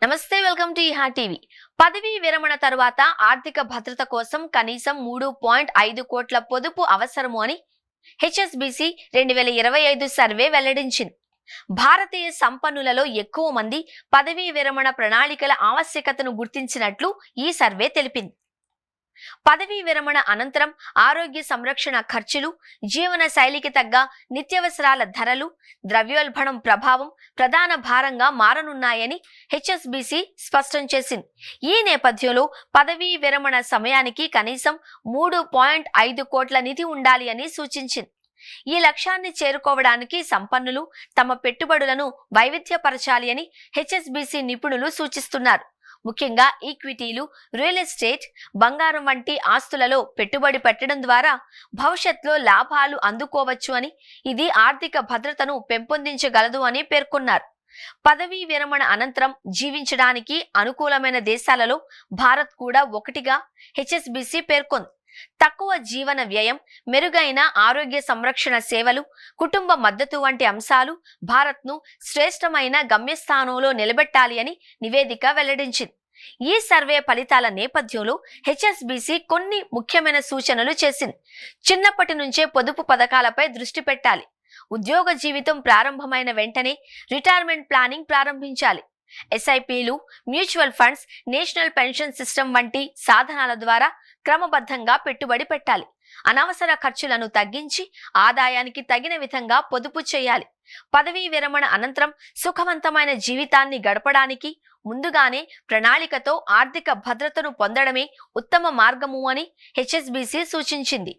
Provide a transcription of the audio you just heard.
నమస్తే, welcome to ఈహా TV. పదవీ విరమణ తరువాత ఆర్థిక భద్రత కోసం కనీసం 3.5 కోట్ల పొదుపు అవసరము అని హెచ్ఎస్బిసి 2025 సర్వే వెల్లడించింది. భారతీయ సంపన్నులలో ఎక్కువ మంది పదవీ విరమణ ప్రణాళికల ఆవశ్యకతను గుర్తించినట్లు ఈ సర్వే తెలిపింది. పదవీ విరమణ అనంతరం ఆరోగ్య సంరక్షణ ఖర్చులు, జీవన శైలికి తగ్గ నిత్యావసరాల ధరలు, ద్రవ్యోల్బణం ప్రభావం ప్రధాన భారంగా మారనున్నాయని హెచ్ఎస్బిసి స్పష్టం చేసింది. ఈ నేపథ్యంలో పదవీ విరమణ సమయానికి కనీసం 3.5 కోట్ల నిధి ఉండాలి అని సూచించింది. ఈ లక్ష్యాన్ని చేరుకోవడానికి సంపన్నులు తమ పెట్టుబడులను వైవిధ్యపరచాలి అని హెచ్ఎస్బిసి నిపుణులు సూచిస్తున్నారు. ముఖ్యంగా ఈక్విటీలు, రియల్ ఎస్టేట్, బంగారం వంటి ఆస్తులలో పెట్టుబడి పెట్టడం ద్వారా భవిష్యత్తులో లాభాలు అందుకోవచ్చు అని, ఇది ఆర్థిక భద్రతను పెంపొందించగలదు అని పేర్కొన్నారు. పదవీ విరమణ అనంతరం జీవించడానికి అనుకూలమైన దేశాలలో భారత్ కూడా ఒకటిగా హెచ్ఎస్బిసి పేర్కొంది. తక్కువ జీవన వ్యయం, మెరుగైన ఆరోగ్య సంరక్షణ సేవలు, కుటుంబ మద్దతు వంటి అంశాలు భారత్ను శ్రేష్టమైన గమ్యస్థానంలో నిలబెట్టాలి అని నివేదిక వెల్లడించింది. ఈ సర్వే ఫలితాల నేపథ్యంలో హెచ్ఎస్బిసి కొన్ని ముఖ్యమైన సూచనలు చేసింది. చిన్నప్పటి నుంచే పొదుపు పథకాలపై దృష్టి పెట్టాలి. ఉద్యోగ జీవితం ప్రారంభమైన వెంటనే రిటైర్మెంట్ ప్లానింగ్ ప్రారంభించాలి. ఎస్ఐపిలు, mutual funds, national pension system వంటి సాధనాల ద్వారా క్రమబద్ధంగా పెట్టుబడి పెట్టాలి. అనవసర ఖర్చులను తగ్గించి ఆదాయానికి తగిన విధంగా పొదుపు చేయాలి. పదవీ విరమణ అనంతరం సుఖవంతమైన జీవితాన్ని గడపడానికి ముందుగానే ప్రణాళికతో ఆర్థిక భద్రతను పొందడమే ఉత్తమ మార్గము అని హెచ్ఎస్బిసి సూచించింది.